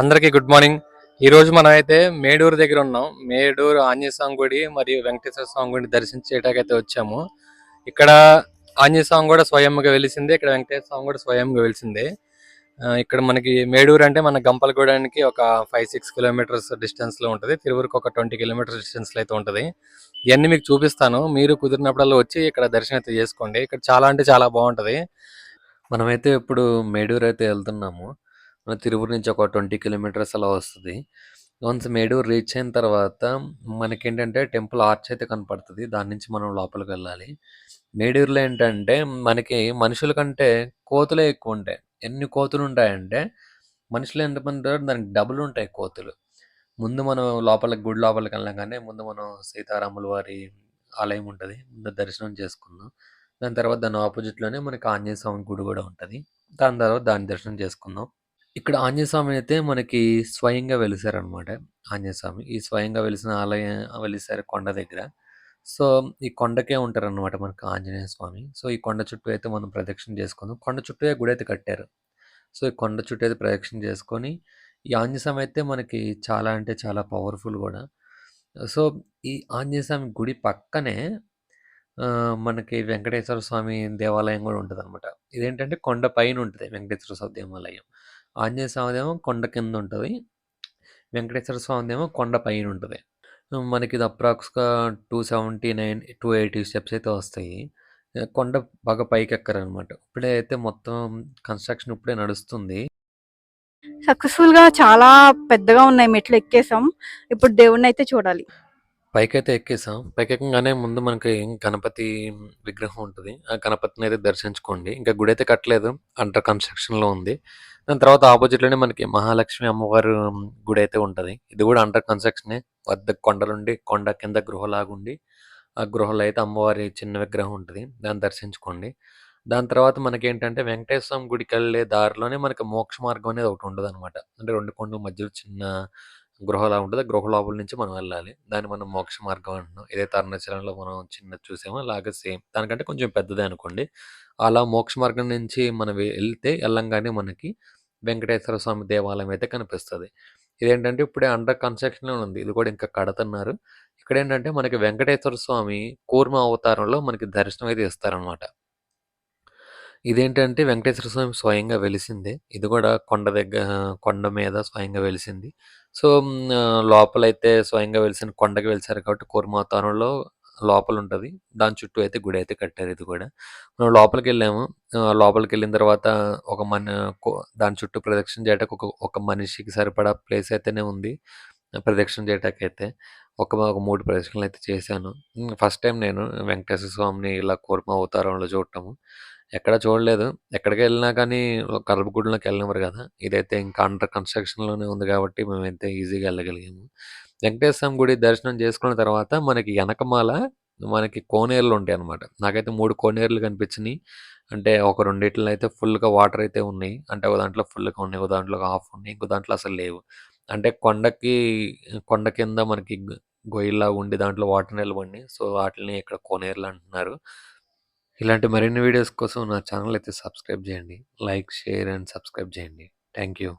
అందరికీ good morning. ఈరోజు మనం అయితే మేడూరు దగ్గర ఉన్నాం. మేడూరు ఆంజనేయ స్వామి గుడి మరియు వెంకటేశ్వర స్వామి గుడిని దర్శించేటాకైతే వచ్చాము. ఇక్కడ ఆంజనేయ స్వామి కూడా స్వయంగా వెలిసిందే, ఇక్కడ వెంకటేశ్వర స్వామి కూడా స్వయంగా వెలిసిందే. ఇక్కడ మనకి మేడూరు అంటే మన గంపలగూడానికి ఒక 5-6 కిలోమీటర్స్ డిస్టెన్స్లో ఉంటుంది. తిరువురుకి ఒక 20 కిలోమీటర్స్ డిస్టెన్స్లో అయితే ఉంటుంది. ఇవన్నీ మీకు చూపిస్తాను. మీరు కుదిరినప్పుడల్లా వచ్చి ఇక్కడ దర్శనం అయితే చేసుకోండి. ఇక్కడ చాలా అంటే చాలా బాగుంటుంది. మనమైతే ఇప్పుడు మేడూరు అయితే వెళ్తున్నాము. మన తిరువురు నుంచి ఒక 20 కిలోమీటర్స్ అలా వస్తుంది. వన్స్ మేడూరు రీచ్ అయిన తర్వాత మనకేంటంటే టెంపుల్ ఆర్చ్ అయితే కనపడుతుంది. దాని నుంచి మనం లోపలికి వెళ్ళాలి. మేడూరులో ఏంటంటే మనకి మనుషుల కంటే కోతులే ఎక్కువ ఉంటాయి. ఎన్ని కోతులు ఉంటాయంటే మనుషులు ఎంతమంది ఉంటారో దానికి డబుల్ ఉంటాయి కోతులు. ముందు మనం లోపలికి గుడి లోపలికి వెళ్ళగానే ముందు మనం సీతారాముల వారి ఆలయం ఉంటుంది. ముందు దర్శనం చేసుకుందాం. దాని తర్వాత దాని ఆపోజిట్లోనే మనకి ఆంజనేయ స్వామి గుడి కూడా ఉంటుంది. దాని తర్వాత దాని దర్శనం చేసుకుందాం. ఇక్కడ ఆంజనేయ స్వామి అయితే మనకి స్వయంగా వెలిసారనమాట. ఆంజనేయ స్వామి ఈ స్వయంగా వెలిసిన ఆలయం వెలిసారు కొండ దగ్గర. సో ఈ కొండకే ఉంటారనమాట మనకి ఆంజనేయ స్వామి. సో ఈ కొండ చుట్టూ అయితే మనం ప్రదక్షిణ చేసుకుందాం. కొండ చుట్టూ గుడి అయితే కట్టారు. సో ఈ కొండ చుట్టూ అయితే ప్రదక్షిణ చేసుకొని ఈ ఆంజనేయ స్వామి అయితే మనకి చాలా అంటే చాలా పవర్ఫుల్ కూడా. సో ఈ ఆంజనేయ స్వామి గుడి పక్కనే మనకి వెంకటేశ్వర స్వామి దేవాలయం కూడా ఉంటదనమాట. ఇదేంటంటే కొండ పైన ఉంటది వెంకటేశ్వర స్వామి దేవాలయం. ఆంజనేయ స్వామిదేమో కొండ కింద ఉంటది. వెంకటేశ్వర స్వామిదేమో కొండ పైన ఉంటది. మనకిది అప్రాక్స్‌గా 279, 280 స్టెప్స్ అయితే వస్తాయి. కొండ బాగా పైకెక్కారనమాట. ఇప్పుడే అయితే మొత్తం కన్‌స్ట్రక్షన్ ఇప్పుడే నడుస్తుంది. సక్సెస్‌ఫుల్‌గా చాలా పెద్దగా ఉన్నాయి మెట్లు ఎక్కేసాం. ఇప్పుడు దేవుడినైతే చూడాలి. పైకైతే ఎక్కేసాం. పైకెక్కంగానే ముందు మనకి గణపతి విగ్రహం ఉంటది. ఆ గణపతినైతే దర్శించుకోండి. ఇంకా గుడైతే కట్టలేదు. అండర్ కన్‌స్ట్రక్షన్‌లో ఉంది. దాని తర్వాత ఆపోజిట్‌లోనే మనకి మహాలక్ష్మి అమ్మవారు గుడైతే ఉంటది. ఇది కూడా అండర్ కన్‌స్ట్రక్షనే. పెద్ద కొండలుండి కొండ కింద గృహలాగుండి, ఆ గృహలో అయితే అమ్మవారి చిన్న విగ్రహం ఉంటది. దాన్ని దర్శించుకోండి. దాని తర్వాత మనకేంటంటే వెంకటేశ్వర స్వామి గుడికెళ్ళే దారిలోనే మనకి మోక్ష మార్గం అనేది ఒకటి ఉంటదనమాట. అంటే 2 కొండల మధ్యలో చిన్న గృహలా ఉంటది. గృహ లోపల నుంచి మనం వెళ్ళాలి. దాన్ని మనం మోక్ష మార్గం అంటున్నాం. ఏదైతే అరుణాచలంలో మనం చిన్నది చూసామో అలాగే సేమ్. దానికంటే కొంచెం పెద్దదే అనుకోండి. అలా మోక్ష మార్గం నుంచి మనం ఎళ్ళంగానే మనకి వెంకటేశ్వర స్వామి దేవాలయం అయితే కనిపిస్తది. ఇదేంటంటే ఇప్పుడే అండర్ కన్‌స్ట్రక్షన్‌లో ఉంది. ఇది కూడా ఇంకా కడతన్నారు. ఇక్కడేంటంటే మనకి వెంకటేశ్వర స్వామి కూర్మ అవతారంలో మనకి దర్శనం అయితే ఇస్తారనమాట. ఇదేంటంటే వెంకటేశ్వర స్వామి స్వయంగా వెలిసిందే. ఇది కూడా కొండ మీద స్వయంగా వెలిసింది. సో, లోపలైతే స్వయంగా వెలిసిన కొండకి వెలిసారు కాబట్టి కూర్మావతారంలో లోపలుంటది. దాని చుట్టూ అయితే గుడైతే కట్టారు ఇది కూడా. మనం లోపలికెళ్ళాము. లోపలికెళ్ళిన తర్వాత ఒక మన కొ దాని చుట్టూ ప్రదక్షిణ చేయటానికి ఒక మనిషికి సరిపడా ప్లేస్ అయితేనే ఉంది. ప్రదక్షిణ చేయటానికైతే. ఒక 3 ప్రదక్షిణలయితే చేశాను. ఫస్ట్ టైం నేను వెంకటేశ్వర స్వామిని ఇలా కూర్మ అవతారంలో చూడటము. ఎక్కడ చూడలేదు. ఎక్కడికెళ్ళినా కానీ గర్భగుడిలోకి వెళ్ళనివ్వరు గదా! ఇదైతే ఇంకా అండర్ కన్‌స్ట్రక్షన్‌లోనే ఉంది గాబట్టి మేమైతే ఈజీగా ఎళ్ళగలిగాము. వెంకటేశ్వర స్వామి గుడి దర్శనం చేసుకున్న తర్వాత మనకి ఎనకమాల మనకి కోనేరులుంటాయనమాట. నాకైతే 3 కోనేరులు కనిపించినియి. అంటే ఒక రెండిట్లో అయితే ఫుల్‌గా వాటర్ అయితే ఉన్నాయి. అంటే ఒక దాంట్లో ఫుల్‌గా ఉన్నాయి. ఒక దాంట్లో హాఫ్ ఉన్నాయి. ఇంకో దాంట్లో అసలు లేవు. అంటే కొండ కింద మనకి గొయ్యిల్లాగా ఉండి దాంట్లో వాటర్ నిలబడినియి. సో, వాటిల్ని ఇక్కడ కోనేరులు అంటున్నారు. ఇలాంటి మరిన్ని వీడియోస్ కోసం నా ఛానల్ అయితే సబ్స్క్రైబ్ చేయండి. లైక్, షేర్ అండ్ సబ్స్క్రైబ్ చేయండి. Thank you.